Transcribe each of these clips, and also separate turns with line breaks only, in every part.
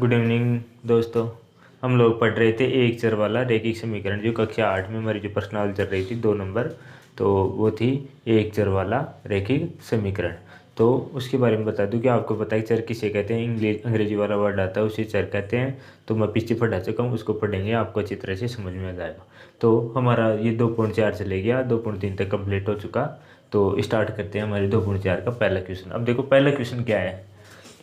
Good evening दोस्तों। हम लोग पढ़ रहे थे एक चर वाला रैखिक समीकरण, जो कक्षा 8 में हमारी जो प्रश्नावली चल रही थी 2 नंबर, तो वो थी एक चर वाला रैखिक समीकरण। तो उसके बारे में बता दूं कि आपको पता है चर किसे कहते हैं, अंग्रेजी वाला वर्ड आता है उसे चर कहते हैं। तो मैं पीछे पढ़ा चुका हूँ, उसको पढ़ेंगे आपको अच्छी तरह से समझ में आ जाएगा। तो हमारा ये 2.4 चले गया, 2.3 तक कंप्लीट हो चुका। तो स्टार्ट करते हैं हमारे 2.4 का पहला क्वेश्चन। अब देखो पहला क्वेश्चन क्या है।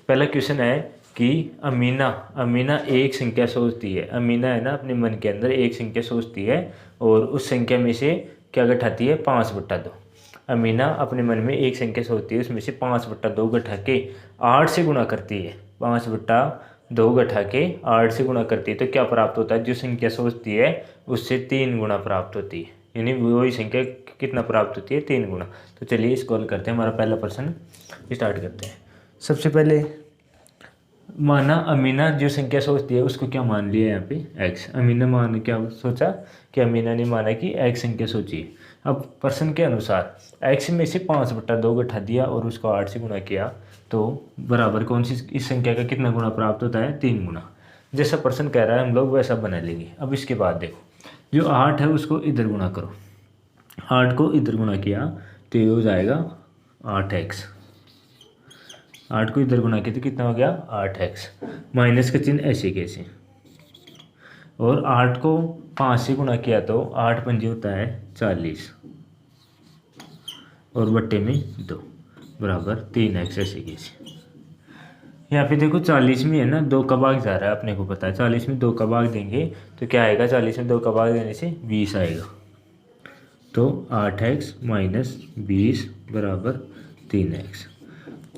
पहला क्वेश्चन है कि अमीना अमीना एक संख्या सोचती है। अमीना है ना, अपने मन के अंदर एक संख्या सोचती है और उस संख्या में से क्या घटाती है, 5/2। अमीना अपने मन में एक संख्या सोचती है, उसमें से 5/2 घटा के 8 से गुणा करती है। 5/2 घटा के 8 से गुणा करती है तो क्या प्राप्त होता है, जो संख्या सोचती है उससे 3 गुना प्राप्त होती है। यानी वही संख्या कितना प्राप्त होती है, 3 गुना। तो चलिए इसको हल करते हैं। हमारा पहला प्रश्न स्टार्ट करते हैं। सबसे पहले माना अमीना जो संख्या सोचती है उसको क्या मान लिया यहाँ पे, x। अमीना मान क्या सोचा कि अमीना ने माना कि x संख्या सोची। अब प्रश्न के अनुसार x में से 5/2 घटा दिया और उसको 8 से गुणा किया तो बराबर कौन सी इस संख्या का कितना गुना प्राप्त होता है, 3 गुना। जैसा प्रश्न कह रहा है हम लोग वैसा बना लेंगे। अब इसके बाद देखो, जो 8 है उसको इधर गुणा करो। 8 को इधर गुणा किया तो ये हो जाएगा 8x। 8 को इधर गुणा किया तो कितना हो गया, 8x। माइनस का चिन्ह ऐसे कैसे, और 8 को 5 से गुणा किया तो 8 पंजे होता है 40 और बट्टे में 2 बराबर 3x ऐसे कैसे। यहाँ पे देखो 40 में है ना 2 का भाग जा रहा है, अपने को पता है 40 में 2 का भाग देंगे तो क्या आएगा, 40 में 2 का भाग देने से 20 आएगा। तो 8x माइनस 20 बराबर 3x।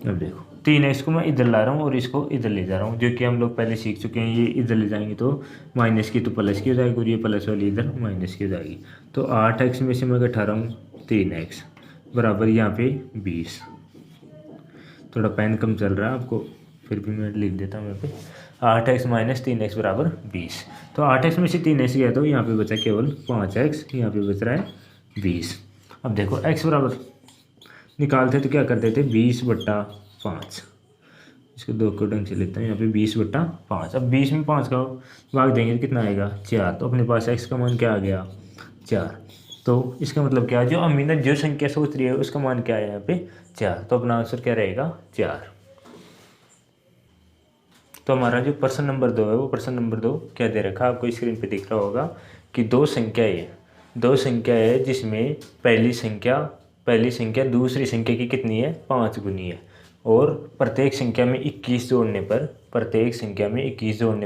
अब देखो 3x को मैं इधर ला रहा हूँ और इसको इधर ले जा रहा हूँ, जो कि हम लोग पहले सीख चुके हैं। ये इधर ले जाएंगे तो माइनस की तो प्लस की हो जाएगी और ये प्लस वाली इधर माइनस की हो जाएगी। तो 8x में से मैं घटा रहा हूँ 3x बराबर यहाँ पे 20। थोड़ा पेन कम चल रहा है आपको, फिर भी मैं लिख देता हूँ यहाँ पे 8x माइनस 3x बराबर 20। तो 8x में से 3x गया तो यहाँ पे बचा केवल 5x, यहाँ पे बच रहा है 20। अब देखो x बराबर निकालते तो क्या करते थे, 20/5। इसको 2 को ढंग से लेते हैं, यहाँ पे 20/5। अब 20 में 5 का भाग देंगे तो कितना आएगा, 4। तो अपने पास x का मान क्या आ गया, 4। तो इसका मतलब क्या है, जो अमीना जो संख्या सोच रही है उसका मान क्या है यहाँ पे, 4। तो अपना आंसर क्या रहेगा, 4। तो हमारा जो प्रश्न नंबर 2 है वो प्रश्न नंबर 2 क्या दे रखा है, आपको स्क्रीन पे दिख रहा होगा कि दो संख्या है जिसमें पहली संख्या दूसरी संख्या की कितनी है, 5 गुनी है। और प्रत्येक संख्या में 21 जोड़ने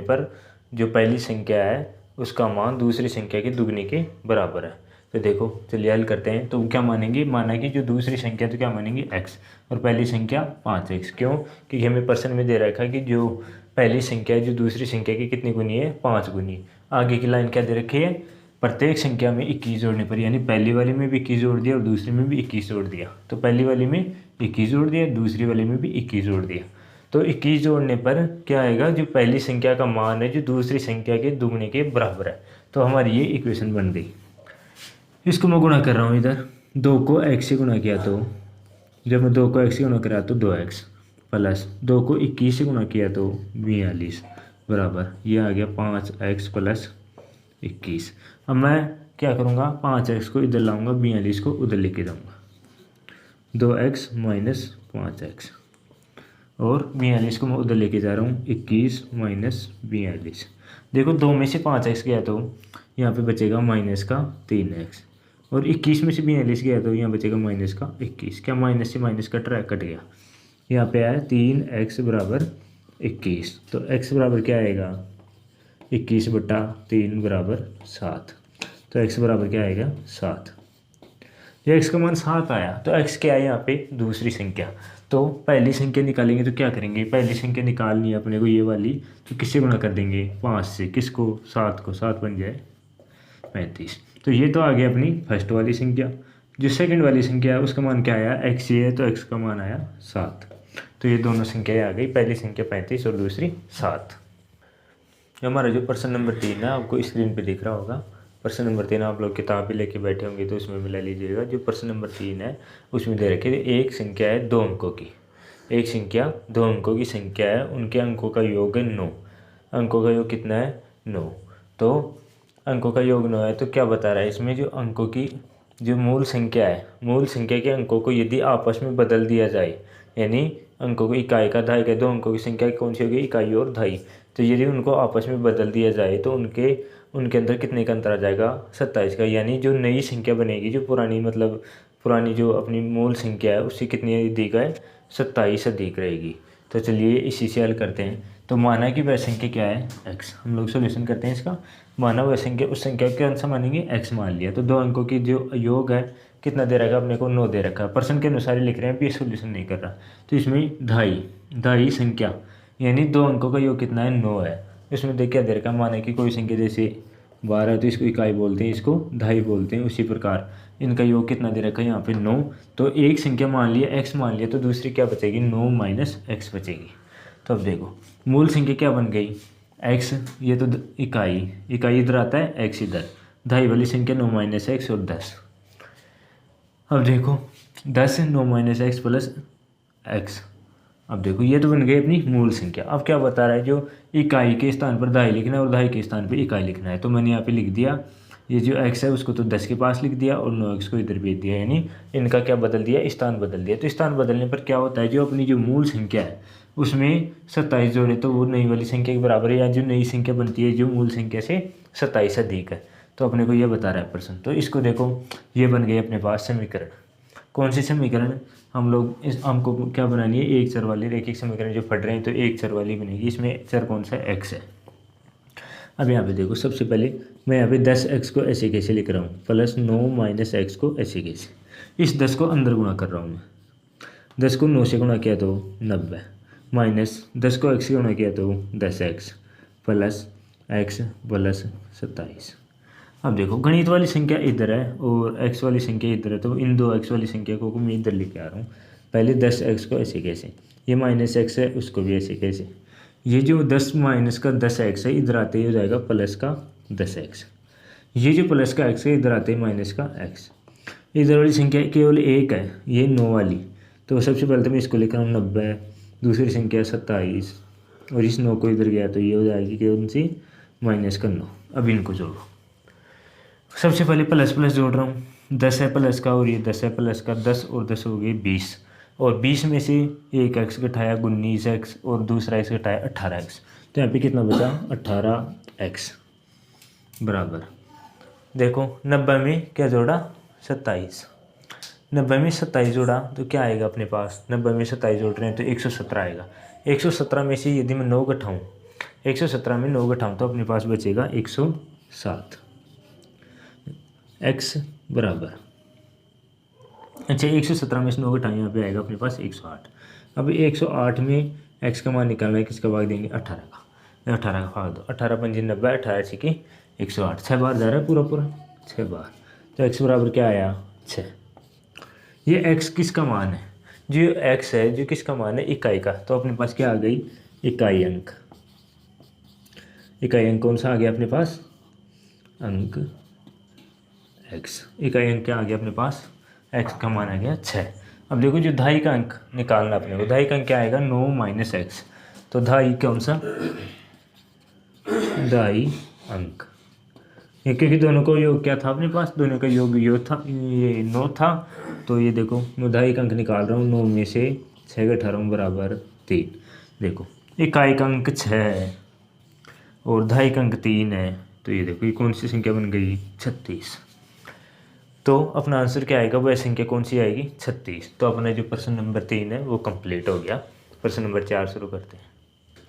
पर जो पहली संख्या है उसका मान दूसरी संख्या के दुगने के बराबर है। तो देखो चलिए हल करते हैं। तो क्या मानेंगे, माना कि जो दूसरी संख्या तो क्या मानेंगे x और पहली संख्या 5x। क्यों, क्योंकि हमें प्रश्न में दे रखा है कि जो पहली संख्या है जो दूसरी संख्या की कितनी गुनी है, 5 गुनी। आगे की लाइन क्या दे रखी है, प्रत्येक संख्या में 21 जोड़ने पर, यानी पहली वाली में भी 21 जोड़ दिया और दूसरी में भी 21 जोड़ दिया। तो पहली वाली में 21 जोड़ दिया, दूसरी वाली में भी 21 जोड़ दिया। तो 21 जोड़ने पर क्या आएगा, जो पहली संख्या का मान है जो दूसरी संख्या के दुगने के बराबर है। तो हमारी ये इक्वेशन बन गई। इसको मैं गुणा कर रहा हूँ, इधर 2 को x से गुणा किया तो जब मैं 2 को x से गुणा करा तो 2x प्लस 2 को 21 से गुणा किया तो 42 बराबर ये आ गया 5x प्लस 21। अब मैं क्या करूँगा, 5x को इधर लाऊंगा, 42 को उधर लेके जाऊँगा। 2x माइनस 5x और 42 को मैं उधर लेके जा रहा हूँ, 21 माइनस 42। देखो 2 में से 5x गया तो यहाँ पे बचेगा माइनस का 3x और 21 में से 42 गया तो यहाँ बचेगा माइनस का 21। क्या माइनस से माइनस का ट्रैक कट गया, यहाँ पे आया 3x बराबर 21। तो x बराबर क्या आएगा, 21/3 बराबर 7। तो x बराबर क्या आएगा, 7। जब x का मान 7 आया तो x क्या है यहाँ पे, दूसरी संख्या। तो पहली संख्या निकालेंगे तो क्या करेंगे, पहली संख्या निकालनी है अपने को ये वाली, तो किससे गुणा कर देंगे, 5 से। किसको, 7 को। 7 बन जाए 35। तो ये तो आ गया अपनी फर्स्ट वाली संख्या। जो सेकंड वाली संख्या है उसका मान क्या आया, x ये है तो x का मान आया 7। तो ये दोनों संख्याएं आ गई, पहली संख्या 35 और दूसरी 7। हमारा जो प्रश्न नंबर 3 है आपको स्क्रीन पे दिख रहा होगा। प्रश्न नंबर 3 आप लोग किताब भी लेके बैठे होंगे तो उसमें मिला लीजिएगा। जो प्रश्न नंबर 3 है उसमें दे रखे एक संख्या है 2 अंकों की, एक संख्या 2 अंकों की संख्या है, उनके अंकों का योग है 9। अंकों का योग कितना है 9। तो अंकों का योग 9 है, तो क्या बता रहा है इसमें, जो अंकों की जो मूल संख्या है, मूल संख्या के अंकों को यदि आपस में बदल दिया जाए, यानी अंकों को इकाई का दहाई का, दो अंकों की संख्या कौन सी होगी, इकाई और दहाई, तो यदि उनको आपस में बदल दिया जाए तो उनके अंदर कितने का अंतर आ जाएगा, 27 का। यानी जो नई संख्या बनेगी, जो पुरानी मतलब पुरानी जो अपनी मूल संख्या है उससे कितनी अधिक है, 27 अधिक रहेगी। तो चलिए इसी से हल करते हैं। तो माना कि वह संख्या क्या है, x। हम लोग सोल्यूशन करते हैं इसका। माना वह संख्या, उस संख्या को कौन सा मानेंगे, x मान लिया। तो दो अंकों की जो योग है कितना दे रखा है अपने को, 9 दे रखा है। पर्सन के अनुसार ही लिख रहे हैं, भी सोल्यूशन नहीं कर रहा। तो इसमें ढाई संख्या, यानी दो अंकों का योग कितना है, 9 है। इसमें देख क्या दे रखा है, माने कि कोई संख्या जैसे 12 है तो इसको इकाई बोलते हैं, इसको दहाई बोलते हैं। उसी प्रकार इनका योग कितना दे रखा है यहाँ पे 9। तो एक संख्या मान लिया x मान लिया, तो दूसरी क्या बचेगी, 9 माइनस x बचेगी। तो अब देखो मूल संख्या क्या बन गई, x, ये तो इकाई इधर आता है, x इधर, दहाई वाली संख्या 9 माइनस x और 10। अब देखो 10 9 माइनस x प्लस x। अब देखो ये तो बन गई अपनी मूल संख्या। अब क्या बता रहा है, जो इकाई के स्थान पर दहाई लिखना है और दहाई के स्थान पर इकाई लिखना है। तो मैंने यहाँ पे लिख दिया, ये जो x है उसको तो 10 के पास लिख दिया और 9x को इधर भेज दिया, यानी इनका क्या बदल दिया, स्थान बदल दिया। तो स्थान बदलने पर क्या होता है, जो अपनी जो मूल संख्या है उसमें 27 जोड़े तो वो नई वाली संख्या के बराबर है, या जो नई संख्या बनती है जो मूल संख्या से 27 अधिक है। तो अपने को ये बता रहा है प्रश्न। तो इसको देखो, ये बन गई अपने पास समीकरण। कौन सी समीकरण, हम लोग इस हमको क्या बनानी है, एक चर वाली रैखिक समीकरण जो पढ़ रहे हैं, तो एक चर वाली बनेगी। इसमें चर कौन सा है, x है। अब यहाँ पे देखो, सबसे पहले मैं यहाँ पे 10x को ऐसे कैसे लिख रहा हूँ, प्लस 9 माइनस x को ऐसे कैसे, इस 10 को अंदर गुणा कर रहा हूँ मैं। 10 को 9 से गुणा किया तो 90, माइनस 10 को x से गुणा किया तो 10x, प्लस x प्लस 27। अब देखो गणित वाली संख्या इधर है और x वाली संख्या इधर है, तो इन दो x वाली संख्या को मैं इधर लेके आ रहा हूँ। पहले 10x को ऐसे कैसे, ये माइनस x है उसको भी ऐसे कैसे, ये जो 10 माइनस का 10x है इधर आते ही हो जाएगा प्लस का 10x, ये जो प्लस का x है इधर आते ही माइनस का x। इधर वाली संख्या केवल एक है, ये 9 वाली, तो सबसे पहले तो मैं इसको लिख रहा हूँ 90, दूसरी संख्या 27 और इस 9 को इधर गया तो ये हो जाएगी केवल सी माइनस का 9। अब इनको जोड़ो, सबसे पहले प्लस प्लस जोड़ रहा हूँ, 10 है प्लस का और ये 10 है प्लस का, 10 और 10 हो गए 20, और 20 में से एक x घटाया 19x और दूसरा x घटाया 18x, तो यहाँ पे कितना बचा 18x बराबर। देखो 90 में क्या जोड़ा 27, 90 में 27 जोड़ा तो क्या आएगा अपने पास, 90 में 27 जोड़ रहे हैं तो 117 आएगा। 117 में से यदि मैं 9 घटाऊँ, 117 में 9 घटाऊँ तो अपने पास बचेगा 107 x बराबर। अच्छा 117 में से 9 घटाएं, यहाँ पे आएगा अपने पास 108। अब 108 में x का मान निकालना है, किसका भाग देंगे 18 का, 18 का भाग दो, 18 पंजी 90, 18 छिकी 108, 6 बार जा रहा है पूरा 6 बार, तो x बराबर क्या आया 6। ये x किसका मान है, जो x है जो किसका मान है इकाई का, तो अपने पास क्या आ गई इकाई अंक। इकाई अंक कौन सा आ गया अपने पास, अंक x। इकाई अंक क्या आ गया अपने पास, x का मान आ गया 6। अब देखो जो दहाई का अंक निकालना अपने को, दहाई का अंक क्या आएगा 9 माइनस x, तो दहाई कौन सा दहाई अंक, ये क्योंकि दोनों का योग क्या था अपने पास, दोनों का योग था, ये 9 था, तो ये देखो मैं दहाई का अंक निकाल रहा हूँ, 9 में से 6 घटा रहा हूँ बराबर 3। देखो इकाई का अंक 6 है और दहाई का अंक 3 है, तो ये देखो ये कौन सी संख्या बन गई 36। तो अपना आंसर क्या आएगा, वह संख्या कौन सी आएगी 36। तो अपना जो प्रश्न नंबर 3 है वो कंप्लीट हो गया। प्रश्न नंबर 4 शुरू करते हैं।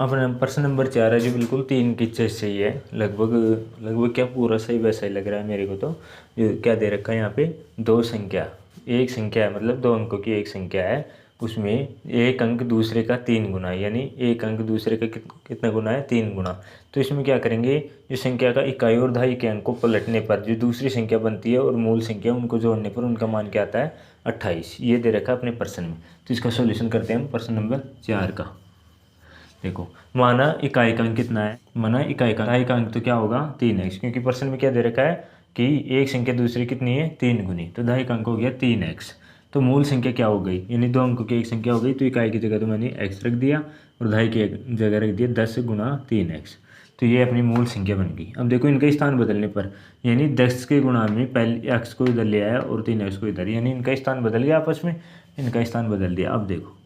अपना प्रश्न नंबर 4 है जो बिल्कुल 3 की चीज़ सही है, लगभग क्या पूरा सही वैसा ही लग रहा है मेरे को। तो जो क्या दे रखा है यहाँ पे, दो संख्या, एक संख्या है मतलब 2 अंकों की एक संख्या है, उसमें एक अंक दूसरे का 3 गुना है, यानी एक अंक दूसरे का कितना गुना है 3 गुना। तो इसमें क्या करेंगे, जो संख्या का इकाई और दहाई के अंक को पलटने पर जो दूसरी संख्या बनती है और मूल संख्या उनको जोड़ने पर उनका मान क्या आता है 28। ये दे रखा है अपने प्रश्न में। तो इसका सॉल्यूशन करते हैं हम प्रश्न नंबर 4 का। देखो माना इकाई का अंक कितना है, माना इकाई का अंक तो क्या होगा 3x, क्योंकि प्रश्न में क्या दे रखा है कि एक संख्या दूसरी कितनी है 3 गुनी, तो दहाई का अंक हो गया 3x। तो मूल संख्या क्या हो गई, यानी 2 अंकों की एक संख्या हो गई, तो इकाई की जगह तो मैंने x रख दिया और दहाई की जगह रख दिया 10 गुणा 3x। तो ये अपनी मूल संख्या बन गई। अब देखो इनका स्थान बदलने पर, यानी 10 के गुणा में पहले x को इधर ले आया और 3x को इधर, यानी इनका स्थान बदल गया आपस में, इनका स्थान बदल दिया। अब देखो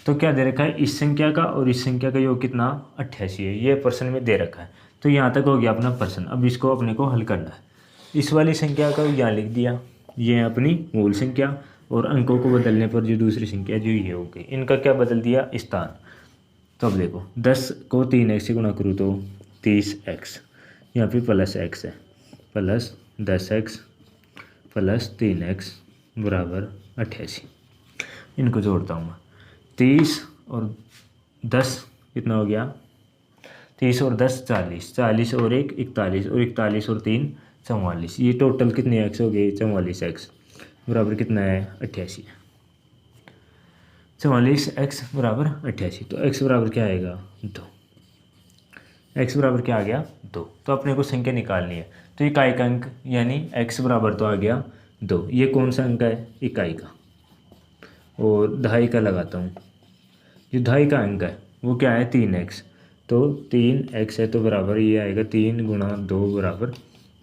तो क्या दे रखा है, इस संख्या का और इस संख्या का योग कितना 88 है, ये पर्सन में दे रखा है। तो यहाँ तक हो गया अपना पर्सन। अब इसको अपने को हल करना है। इस वाली संख्या का यहाँ लिख दिया, ये है अपनी मूल संख्या, और अंकों को बदलने पर जो दूसरी संख्या जो ये हो गई, इनका क्या बदल दिया, स्थान। तो अब देखो 10 को 3x से गुणा करूँ तो 30x, यहाँ पे प्लस x है, प्लस 10x प्लस 3x बराबर 88। इनको जोड़ता हूँ मैं, 30 और 10 कितना हो गया, 30 और 10 40, 40 और 1 41, और 41 और 3 44, ये टोटल कितने एक्स हो गए, 44x बराबर कितना है 88। 44x बराबर 88, तो x बराबर क्या आएगा 2, x बराबर क्या आ गया 2। तो अपने को संख्या निकालनी है, तो इकाई का अंक यानी x बराबर तो आ गया 2। ये कौन सा अंक है, इकाई का, और दहाई का लगाता हूँ। जो दहाई का अंक है वो क्या है 3x, तो 3x है तो बराबर ये आएगा 3 गुणा 2 बराबर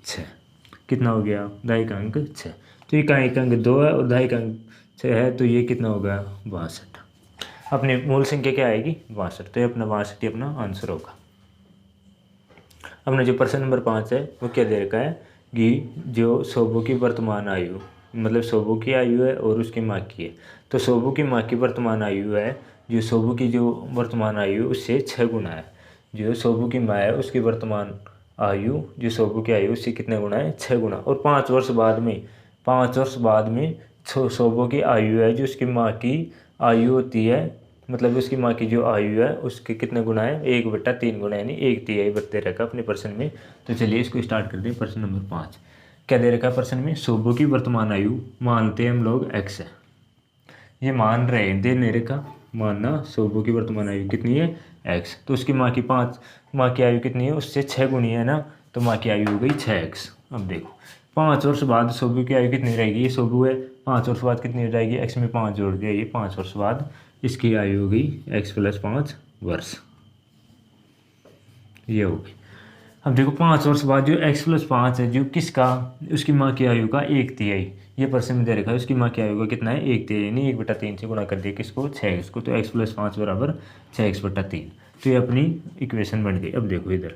6। कितना हो गया, दहाई का अंक 6। तो इकाई का अंक 2 है और दहाई का अंक 6 है, तो ये कितना हो गया 62। अपनी मूल संख्या क्या आएगी 62, तो ये अपना 62 ही अपना आंसर होगा। अपना जो प्रश्न नंबर 5 है वो क्या दे रखा है कि जो सोबो की वर्तमान आयु, मतलब सोबो की आयु है और उसकी माँ की है। तो सोबो की माँ की वर्तमान आयु है, जो सोबो की जो वर्तमान आयु उससे 6 गुना है। जो सोबो की माँ है उसकी वर्तमान आयु जो सोबो की आयु उससे कितने गुना है 6 गुना। और 5 वर्ष बाद में सोबो की आयु है जो उसकी माँ की आयु होती है, मतलब उसकी माँ की जो आयु है उसके कितने गुना है 1/3 गुना, यानी 1/3 बढ़ते रखा अपने प्रश्न में। तो चलिए इसको स्टार्ट करते हैं। प्रश्न नंबर 5 क्या दे रखा है प्रश्न में, सोबो की वर्तमान आयु मानते हैं हम लोग x है, ये मान रहे हैं, दे नहीं रखा मानना सोबो की वर्तमान आयु कितनी है x, तो उसकी माँ की आयु कितनी है उससे 6 गुनी है ना, तो माँ की आयु हो गई 6x। अब देखो 5 वर्ष बाद सोबो की आयु कितनी रहेगी, ये सोबो है, 5 वर्ष बाद कितनी हो जाएगी, x में 5 जोड़ दिया, ये 5 वर्ष बाद इसकी आयु हो गई x + 5 वर्ष, ये हो गई। अब देखो 5 वर्ष बाद जो x + 5 है जो किसका, उसकी माँ की आयु का 1/3, ये प्रश्न में दे रखा है उसकी माँ की आयु का कितना है 1/3, यानी 1/3 से गुणा कर दिया किसको 6x को, तो x + 5 बराबर 6x/3। तो ये अपनी इक्वेशन बन गई। अब देखो इधर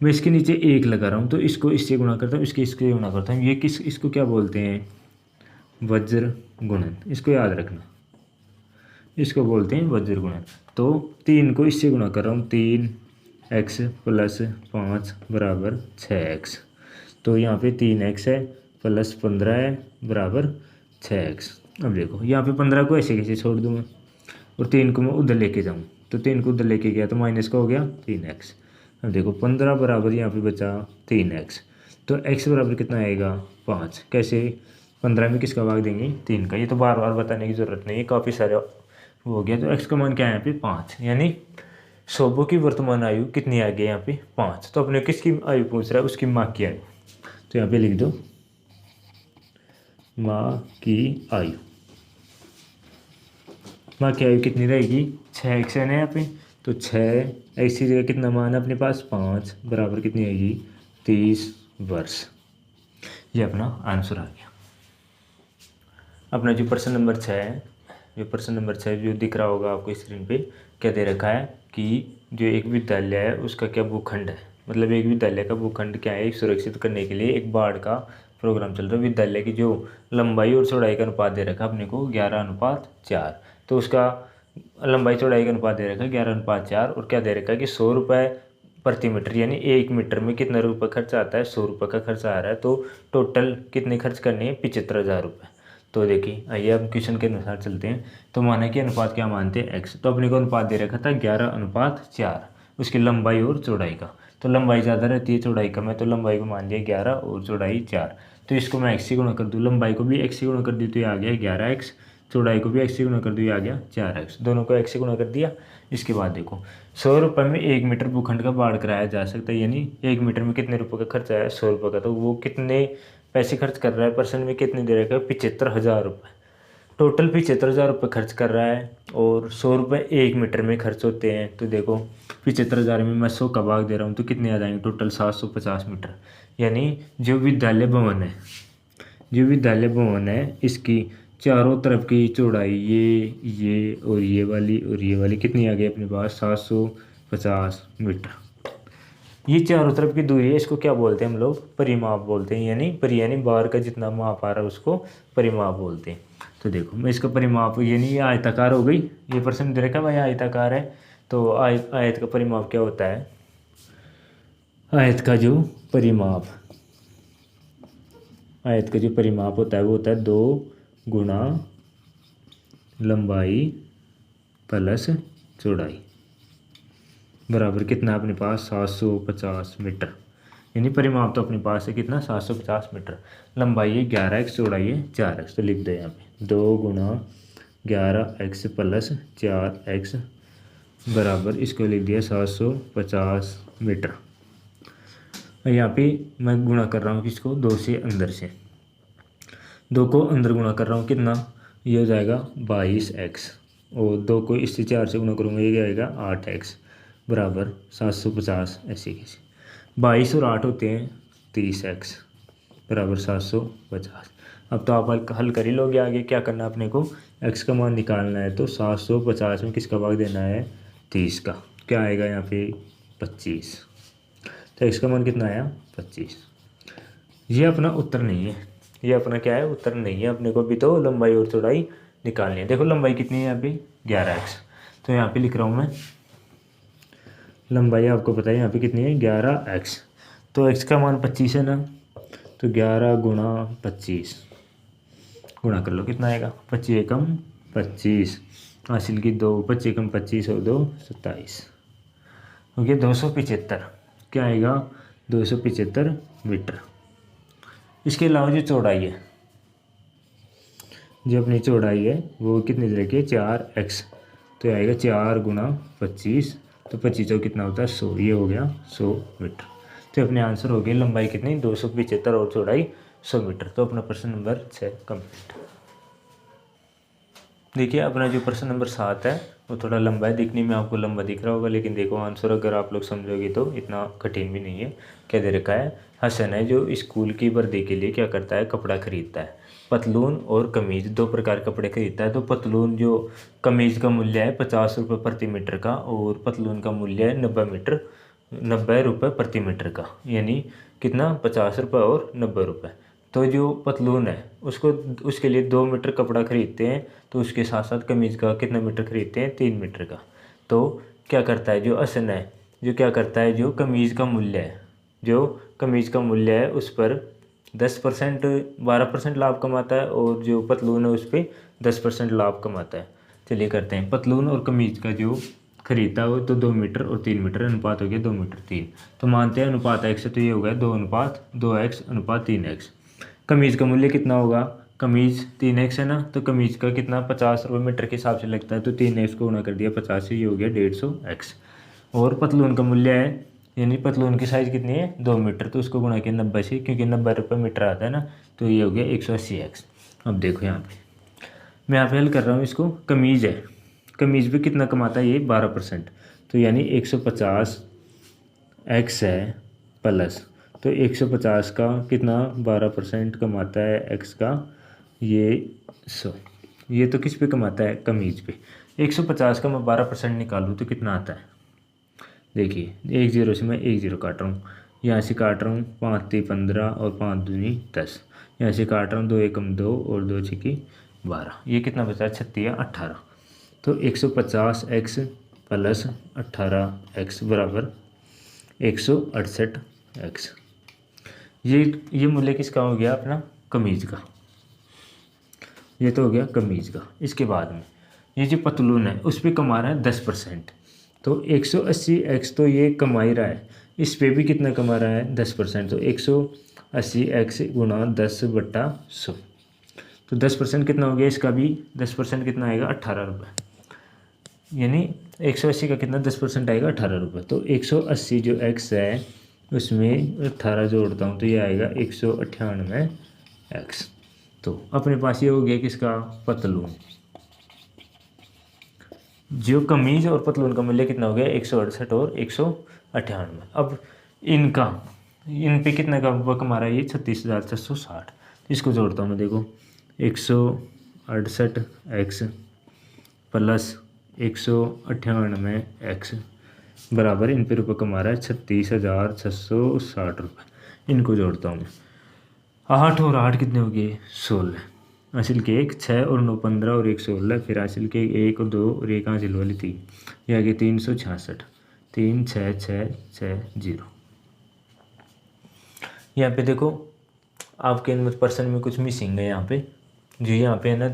मैं इसके नीचे 1 लगा रहा हूँ, तो इसको इससे गुणा करता हूँ, इसके गुणा करता हूँ, ये इसको क्या बोलते हैं वज्र गुणन, इसको याद रखना, इसको बोलते हैं वज्र गुणन। तो 3 को इससे गुणा कर रहा हूँ, 3x + 5 बराबर 6x, तो यहाँ पे 3x है प्लस 15 है बराबर 6x। अब देखो यहाँ पे 15 को ऐसे कैसे छोड़ दूँ मैं, और 3 को मैं उधर लेके जाऊँ, तो 3 को उधर लेके गया तो माइनस का हो गया 3x। अब देखो 15 बराबर यहाँ पे बचा 3x, तो x बराबर कितना आएगा 5। कैसे, 15 में किसका भाग देंगे 3 का, ये तो बार बार बताने की ज़रूरत नहीं है, काफ़ी सारे हो गया। तो x का मान क्या है यहाँ पे 5, यानी सोबो की वर्तमान आयु कितनी आ गई यहाँ पे 5। तो अपने किसकी आयु पूछ रहा है, उसकी माँ की आयु, तो यहाँ पे लिख दो माँ की आयु। माँ की आयु कितनी रहेगी 6x है ना यहाँ पे, तो 6x की जगह कितना मान है अपने पास 5 बराबर कितनी आएगी 30 वर्ष। ये अपना आंसर आ गया। अपना जो प्रश्न नंबर 6 है, जो दिख रहा होगा आपको स्क्रीन पे, क्या दे रखा है कि जो एक विद्यालय है उसका क्या भूखंड है, मतलब एक विद्यालय का भूखंड क्या है सुरक्षित करने के लिए एक बाढ़ का प्रोग्राम चल रहा है। विद्यालय की जो लंबाई और चौड़ाई का अनुपात दे रखा है अपने को 11:4, तो उसका लंबाई चौड़ाई का अनुपात दे रखा है 11:4, और क्या दे रखा है कि 100 रुपये प्रति मीटर, यानी 1 मीटर में कितना रुपये खर्च आता है 100 रुपये का खर्च आ रहा है, तो टोटल कितने खर्च करने हैं 75,000 रुपये। तो देखिए आइए अब क्वेश्चन के अनुसार चलते हैं। तो माना कि अनुपात क्या मानते हैं x, तो अपने को अनुपात दे रखा था 11:4 उसकी लंबाई और चौड़ाई का, तो लंबाई ज़्यादा रहती है चौड़ाई कम है, तो लंबाई को मान लिया 11 और चौड़ाई 4, तो इसको मैं x से गुणा कर दूँ, लंबाई को भी x से गुणा कर दी तो ये आ गया 11x, चौड़ाई को भी x से गुणा कर दिया आ गया 4x, दोनों को x से गुणा कर दिया। इसके बाद देखो 100 रुपये में 1 मीटर भूखंड का बाढ़ कराया जा सकता है, यानी 1 मीटर में कितने रुपये का खर्च आया 100 रुपये का, तो वो कितने पैसे खर्च कर रहा है, पर्सन में कितने दे रखा है 75,000 रुपये। टोटल 75,000 रुपये खर्च कर रहा है और 100 रुपये 1 मीटर में खर्च होते हैं। तो देखो 75,000 में मैं 100 का भाग दे रहा हूँ तो कितने आ जाएंगे टोटल 750 मीटर। यानी जो विद्यालय भवन है, जो विद्यालय भवन है इसकी चारों तरफ की चौड़ाई ये और ये वाली कितनी आ गई अपने पास 750 मीटर। ये चारों तरफ की दूरी है, इसको क्या बोलते हैं हम लोग, परिमाप बोलते हैं। यानी बार का जितना माप आ रहा है उसको परिमाप बोलते हैं। तो देखो मैं इसका परिमाप यानी ये आयताकार हो गई, ये प्रश्न दे रखा है भाई आयताकार है। तो आयत का परिमाप क्या होता है, आयत का जो परिमाप होता है वो होता है 2 गुना लंबाई प्लस चौड़ाई बराबर कितना अपने पास 750 मीटर। यानी परिमाप तो अपने पास है कितना 750 मीटर। लंबाई है 11x, चौड़ाई है 4x। तो लिख दो यहाँ पे 2 गुना 11x प्लस 4x बराबर इसको लिख दिया 750 मीटर। यहाँ पे मैं गुणा कर रहा हूँ किसको, 2 से अंदर से, 2 को अंदर गुणा कर रहा हूँ कितना, ये हो जाएगा 22x और 2 को इससे 4 से गुणा करूँगा ये आएगा 8x बराबर 750। ऐसे कैसे 22 और 8 होते हैं 30x बराबर 750। अब तो आप हल कर ही लोगे। आगे क्या करना है अपने को, x का मान निकालना है। तो 750 में किसका भाग देना है 30 का, क्या आएगा यहाँ पे 25। तो x का मान कितना आया 25। ये अपना उत्तर नहीं है, ये अपना क्या है उत्तर नहीं है। अपने को भी तो लंबाई और चौड़ाई निकालनी है। देखो लंबाई कितनी है यहाँ पे 11x, तो यहाँ पे लिख रहा हूँ मैं लंबाई आपको पता है यहाँ पे कितनी है 11x। तो x का मान 25 है ना, तो 11 गुणा 25 गुणा कर लो कितना आएगा 25 एकम 25 हासिल की 2, 25 एकम 25 और 2 27 हो गया 275। क्या आएगा 275 मीटर। इसके अलावा जो चौड़ाई है, जो अपनी चौड़ाई है वो कितनी दे रखी है 4x। तो आएगा 4 गुणा 25, तो 25 कितना होता है 100, ये हो गया 100 मीटर। तो अपने आंसर हो गए लंबाई कितनी 275 और चौड़ाई 100 मीटर। तो अपना प्रश्न नंबर 6 कंप्लीट। देखिए अपना जो प्रश्न नंबर 7 है वो थोड़ा लंबा है, दिखने में आपको लंबा दिख रहा होगा, लेकिन देखो आंसर अगर आप लोग समझोगे तो इतना कठिन भी नहीं है। क्या दे रखा है, हसन है जो स्कूल की वर्दी के लिए क्या करता है कपड़ा खरीदता है। पतलून और कमीज 2 प्रकार कपड़े खरीदता है। तो पतलून जो कमीज का मूल्य है 50 रुपये प्रति मीटर का और पतलून का मूल्य है 90 रुपये प्रति मीटर का। यानी कितना 50 रुपये और 90 रुपये। तो जो पतलून है उसके लिए 2 मीटर कपड़ा खरीदते हैं, तो उसके साथ साथ कमीज का कितना मीटर खरीदते हैं 3 मीटर का। तो क्या करता है जो हसन है, जो क्या करता है जो कमीज का मूल्य है उस पर 10% 12% लाभ कमाता है और जो पतलून है उस पर 10% लाभ कमाता है। चलिए करते हैं पतलून और कमीज का जो खरीदता है वो तो 2 मीटर और 3 मीटर अनुपात हो गया 2 मीटर 3। तो मानते हैं अनुपात x है तो ये हो गया 2:2x अनुपात 3x। कमीज का मूल्य कितना होगा, कमीज 3x है ना, तो कमीज का कितना 50 रुपये मीटर के हिसाब से लगता है, तो 3x को गुणा कर दिया 50 से, ये हो गया 150x। और पतलून का मूल्य है यानी पतलून की साइज़ कितनी है 2 मीटर, तो उसको गुणा किया 90 से, क्योंकि 90 रुपये मीटर आता है ना, तो ये हो गया 180x। अब देखो यहाँ पे मैं यहाँ पे हल कर रहा हूँ इसको, कमीज है, कमीज पे कितना कमाता है ये 12%, तो यानी 150x है प्लस, तो 150 का कितना 12% कमाता है x का, ये 100, ये तो किस पे कमाता है कमीज पे। 150 का मैं 12% निकालूँ तो कितना आता है, देखिए 1 0 से मैं 1 0 काट रहा हूँ, यहाँ से काट रहा हूँ 5 3 15 और 5 दूनी 10, यहाँ से काट रहा हूँ 2 एकम 2 और 2 6 12, ये कितना बचा 36 18। तो 150x प्लस 18x बराबर 168x। ये मूल्य किसका हो गया अपना कमीज का, ये तो हो गया कमीज का। इसके बाद में ये जो पतलून है उस पर कमा रहा है 10%, तो 180x तो ये कमा ही रहा है, इस पे भी कितना कमा रहा है 10%, तो 180x गुणा 10/100, तो 10% कितना हो गया इसका भी, 10% कितना आएगा 18 रुपये, यानी 180 का कितना 10% आएगा 18 रुपये। तो 180 जो x है उसमें 18 जोड़ता हूँ तो ये आएगा 198x। तो अपने पास ये हो गया किसका, पतलून। जो कमीज और पतलून का मूल्य कितना हो गया, 168 और 198। अब इनका, इन पे कितना का वक हमारा ये 36,660। इसको जोड़ता हूँ मैं, देखो 168x प्लस 198x बराबर इन पे रुपये कमा रहा है 36,660 रुपये। इनको जोड़ता हूँ मैं, 8 और 8 कितने हो गए, 16। हासिल के 1 6 और 9 15 और 1 16, फिर हासिल के 1 और 2 और 1 हासिल वाली 3, ये आ गया 366, 3 6 6 6 0। यहाँ पे देखो आपके पर्सन में कुछ मिसिंग है यहाँ पे, जो यहाँ पे है ना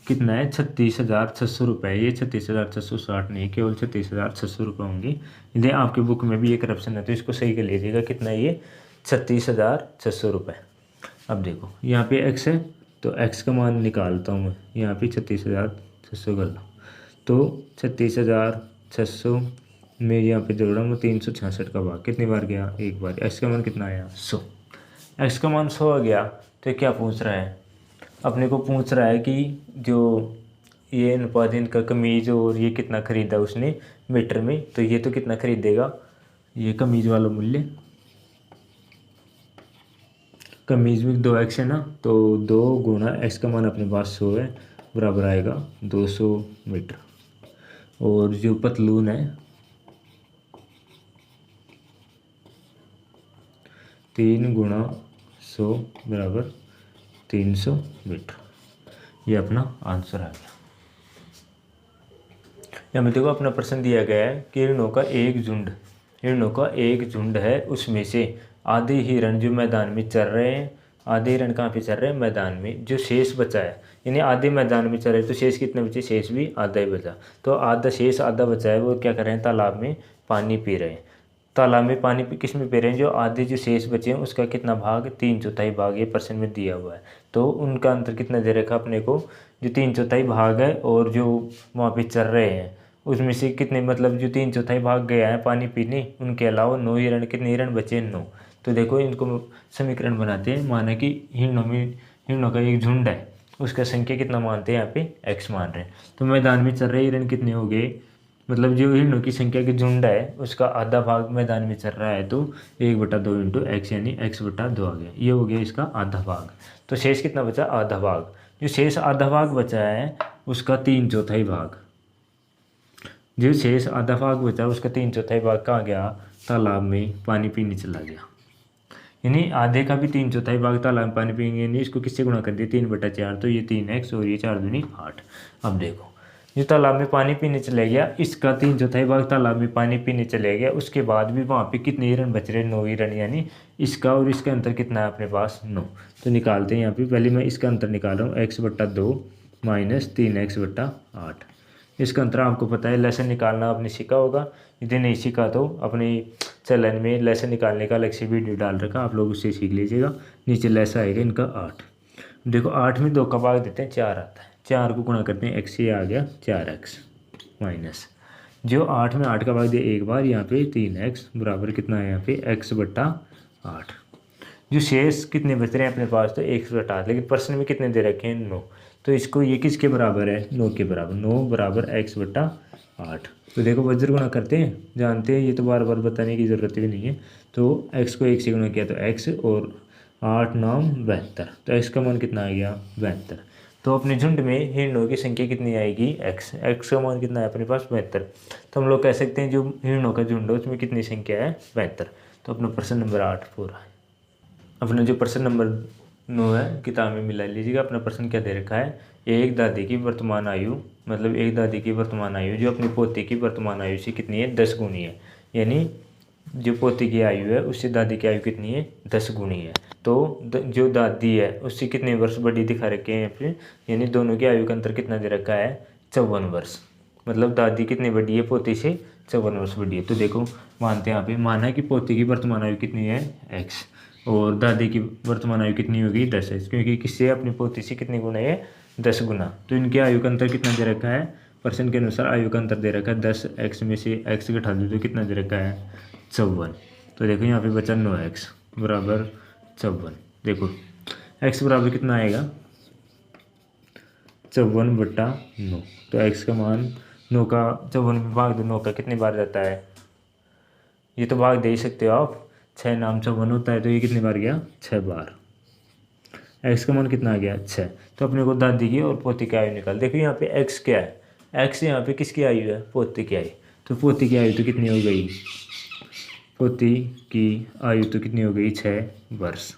कितना है, 36,600 रुपये। ये 36,660 नहीं, केवल 36,600 रुपये होंगे। यदि आपके बुक में भी ये करप्शन है तो इसको सही कर लीजिएगा, कितना है ये, 36,600 रुपये। अब देखो यहाँ पे x है तो x का मान निकालता हूँ मैं, यहाँ पे 36,600 कर लो, तो 36,600 में यहाँ पे जोड़ा मैं 366 का भाग कितनी बार गया, एक बार। x का मान कितना आया, 100। x का मान 100 आ गया तो क्या पूछ रहा है, अपने को पूछ रहा है कि जो ये अनुपात इनका कमीज और ये कितना खरीदा उसने मीटर में, तो ये तो कितना खरीदेगा, ये कमीज वाला मूल्य, कमीज में 2x है ना, तो 2 गुना x का मान अपने पास 100 है, बराबर आएगा 200 मीटर। और जो पतलून है 3 गुना 100 बराबर 300 मीटर। ये अपना आंसर आ गया। यहाँ में देखो अपना प्रश्न दिया गया है कि हिरणों का एक झुंड है, उसमें से आधे हिरण जो मैदान में चर रहे हैं, आधे हिरण कहाँ पे चर रहे हैं, मैदान में। जो शेष बचा है, यानी आधे मैदान में चर रहे हैं, तो शेष कितने बचे, शेष भी आधा ही बचा। तो आधा शेष आधा बचा है, वो क्या कर रहे हैं, तालाब में पानी पी रहे हैं। तालाब में पानी किस में पी रहे हैं, जो आधे जो शेष बचे हैं उसका कितना भाग, 3/4 भाग, ये परसेंट में दिया हुआ है। तो उनका अंतर कितना दे रखा अपने को, जो 3/4 भाग है, और जो वहाँ पे चर रहे हैं उसमें से कितने, मतलब जो 3/4 भाग गया है पानी पीने, उनके अलावा 9 हिरण, कितने हिरण बचे, 9। तो देखो इनको समीकरण बनाते हैं, माना कि हिरणों का एक झुंड है, उसका संख्या कितना मानते हैं, यहाँ पे x मान रहे हैं। तो मैदान में चल रहे हिरण कितने हो गए, मतलब जो हिरणों की संख्या की झुंड है उसका आधा भाग मैदान में चल रहा है, तो 1/2 इंटू x, यानी x/2 आ गया। ये हो गया इसका आधा भाग। तो शेष कितना बचा, आधा भाग। जो शेष आधा भाग बचा है उसका 3/4 भाग, जो शेष आधा भाग बचा उसका 3/4 भाग कहाँ गया, तालाब में पानी पीने चला गया। यानी आधे का भी 3/4 भाग तालाब में पानी पीएंगे, यानी इसको किससे गुणा कर दिया, 3/4, तो ये 3x और ये 4 दूनी 8। अब देखो जो तालाब में पानी पीने चले गया, इसका 3/4 भाग तालाब में पानी पीने चले गया, उसके बाद भी वहाँ पे कितने हिरण बच रहे, 9 हिरण, यानी इसका और इसका अंतर कितना है अपने पास, 9। तो निकालते हैं यहाँ पे, पहले मैं इसका अंतर निकाल रहा हूँ, x/2 माइनस 3x/8। इसका अंतर आपको पता है, लेसन निकालना आपने सीखा होगा, यदि नहीं सीखा तो अपने चैनल में लेसन निकालने का अलग से वीडियो डाल रखा, आप लोग उससे सीख लीजिएगा। नीचे लेसा आएगा इनका 8। देखो 8 में 2 का भाग देते हैं, 4 आता है, 4 को गुणा करते हैं x से, आ गया 4x माइनस, जो 8 में 8 का भाग दिया एक बार, यहाँ पे 3x बराबर कितना है, यहाँ पे x/8। जो शेष कितने बच रहे हैं अपने पास, तो 1/8, लेकिन प्रश्न में कितने दे रखे हैं, 9। तो इसको ये किसके बराबर है, 9 के बराबर, 9 बराबर x/8। तो देखो वज्र गुणा करते हैं, जानते हैं, ये तो बार बार बताने की ज़रूरत भी नहीं है। तो x को 1 से गुणा किया तो x, और 8 9 72, तो x का मान कितना आ गया, 72। तो अपने झुंड में हिरणों की संख्या कितनी आएगी, x का मान कितना है अपने पास, 72। तो हम लोग कह सकते हैं जो हिरणों का झुंड है उसमें कितनी संख्या है, 72। तो अपना प्रश्न नंबर 8 पूरा है। अपना जो प्रश्न नंबर 9 है किताब में मिला लीजिएगा। अपना प्रश्न क्या दे रखा है, एक दादी की वर्तमान आयु, मतलब एक दादी की वर्तमान आयु जो अपनी पोती की वर्तमान आयु से कितनी है, 10 गुनी है। यानी जो पोती की आयु है उससे दादी की आयु कितनी है, 10 गुनी है। तो जो दादी है उससे कितने वर्ष बड़ी दिखा रखे हैं यहाँ पे, यानी दोनों की आयु का अंतर कितना दे रखा है, 54 वर्ष। मतलब दादी कितनी बड़ी है, पोती से 54 वर्ष बड़ी है। तो देखो मानते हैं यहाँ पे, माना कि पोती की वर्तमान आयु कितनी है, x, और दादी की वर्तमान आयु कितनी होगी, 10 है, क्योंकि किससे अपनी पोती से कितनी गुना है, 10 गुना। तो इनके आयु का अंतर कितना दे रखा है, परसेंट के अनुसार आयु का अंतर दे रखा है 10, x में से x घटा दो तो कितना दे रखा है, 54। तो देखो यहाँ पे बचा 9x बराबर 54। देखो x बराबर कितना आएगा, 54/9। तो x का मान 9 का 54 में भाग दो, 9 का कितनी बार जाता है, ये तो भाग दे ही सकते हो आप। 6 नाम 54 होता है तो ये कितनी बार गया, 6 बार। x का मान कितना आ गया, 6। तो अपने को दादी की और पोती की आयु निकाल। देखो यहाँ पे x क्या है, x यहाँ पे किसकी आयु है, पोती की आयु। तो पोती की आयु तो कितनी हो गई, पोती की आयु तो कितनी हो गई, 6 वर्ष।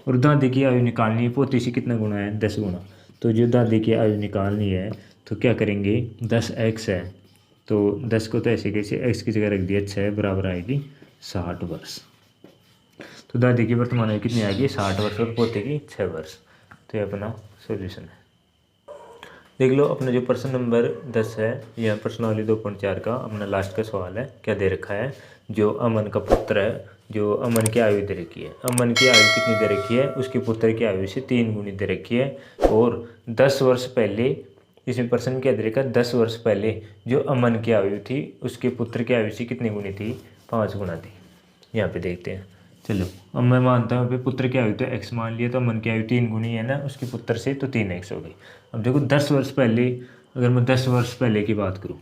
और दादी की आयु निकालनी है, पोती से कितना गुना है, 10 गुना। तो जो दादी की आयु निकालनी है तो क्या करेंगे, 10x है तो 10 को तो ऐसे कैसे x की जगह रख दिया, 6 बराबर आएगी 60 वर्ष। तो दादी की वर्तमान आयु कितनी आएगी, 60 वर्ष, और पोते की 6 वर्ष। तो ये अपना सॉल्यूशन है। देख लो अपना जो प्रश्न नंबर 10 है, यह प्रश्नावली 2.4 का अपना लास्ट का सवाल है। क्या दे रखा है, जो अमन का पुत्र है, जो अमन की आयु दे रखी है, अमन की आयु कितनी दे रखी है, उसके पुत्र की आयु से 3 गुनी दे रखी है। और 10 वर्ष पहले, इसमें प्रश्न क्या दे रखा है, 10 वर्ष पहले जो अमन की आयु थी उसके पुत्र की आयु से कितनी गुनी थी, 5 गुना थी। यहाँ पे देखते हैं। चलो अब मैं मानता हूँ पुत्र की आयु तो x मान लिया, तो अमन की आयु 3 गुनी है ना उसके पुत्र से, तो 3x हो गई। अब देखो 10 वर्ष पहले, अगर मैं 10 वर्ष पहले की बात करूँ,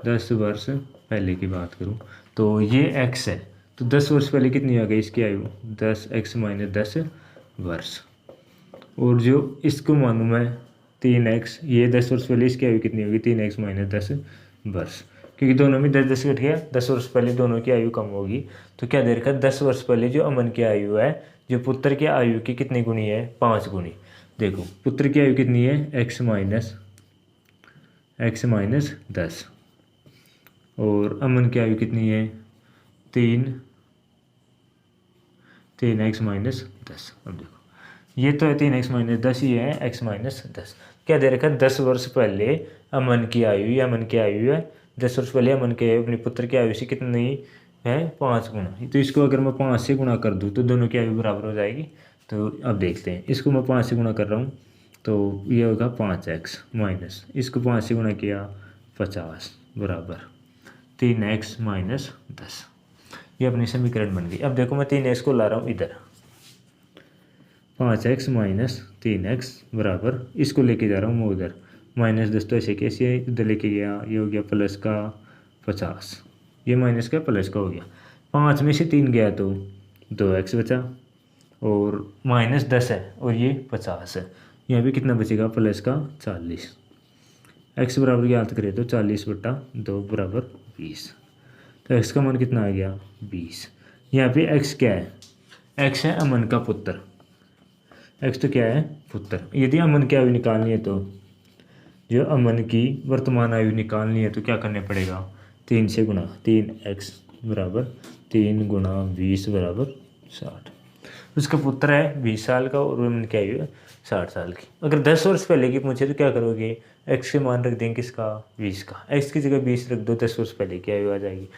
10 वर्ष पहले की बात करूँ तो ये x है, तो 10 वर्ष पहले कितनी आ गई इसकी आयु, 10x - 10 वर्ष। और जो इसको मानूँ मैं 3x, ये 10 वर्ष पहले इसकी आयु कितनी होगी, 3x - 10 वर्ष, क्योंकि दोनों में 10 10 कट गया, 10 वर्ष पहले दोनों की आयु कम होगी। तो क्या दे रखा है, 10 वर्ष पहले जो अमन की आयु है, जो पुत्र की आयु की कितनी गुनी है, 5 गुनी। देखो पुत्र की आयु कितनी है, x - 10, और अमन की आयु कितनी है, 3x - 10। अब देखो ये तो है 3x - 10 ही है, x - 10। क्या दे रखा है, 10 वर्ष पहले अमन की आयु, या अमन की आयु है 10 वर्ष पहले अमन के अपने पुत्र की आयु से कितनी है, 5 गुना। तो इसको अगर मैं 5 से गुणा कर दूँ तो दोनों की आयु बराबर हो जाएगी। तो अब देखते हैं, इसको मैं 5 से गुणा कर रहा हूँ तो ये होगा 5x माइनस, इसको 5 से गुणा किया 50 बराबर 3x - 10। ये अपनी समीकरण बन गई। अब देखो मैं 3x को ला रहा हूँ इधर, 5x - 3x बराबर, इसको लेके जा रहा हूँ मैं उधर, -10 तो ऐसे कैसे इधर लेके गया, ये हो गया प्लस का 50, ये माइनस का प्लस का हो गया। 5 में से 3 गया तो 2x बचा, और -10 है और ये 50 है, यहाँ भी कितना बचेगा, प्लस का 40। x बराबर याद करें तो 40/2 बराबर 20। तो x का मान कितना आ गया, 20। यहाँ पे x क्या है, x है अमन का पुत्र, x तो क्या है, पुत्र। यदि अमन की आयु निकालनी है तो, जो अमन की वर्तमान आयु निकालनी है तो क्या करने पड़ेगा, 3 से गुणा, 3x बराबर 3 × 20 बराबर 60। उसका पुत्र है 20 साल का और अमन की आयु है 60 साल की। अगर 10 वर्ष पहले की पूछे तो क्या करोगे, x के मान रख देंगे किसका, 20 का, x की जगह 20 रख दो, 10 वर्ष पहले की आयु आ जाएगी।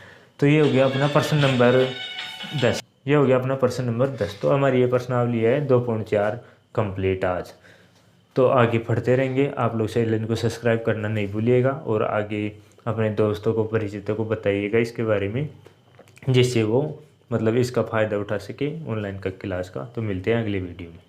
तो ये हो गया अपना प्रश्न नंबर 10, ये हो गया अपना प्रश्न नंबर 10। तो हमारी ये प्रश्नावली है 2.4 कंप्लीट आज। तो आगे पढ़ते रहेंगे, आप लोग चैनल को सब्सक्राइब करना नहीं भूलिएगा, और आगे अपने दोस्तों को, परिचितों को बताइएगा इसके बारे में, जिससे वो मतलब इसका फ़ायदा उठा सके ऑनलाइन का क्लास का। तो मिलते हैं अगले वीडियो में।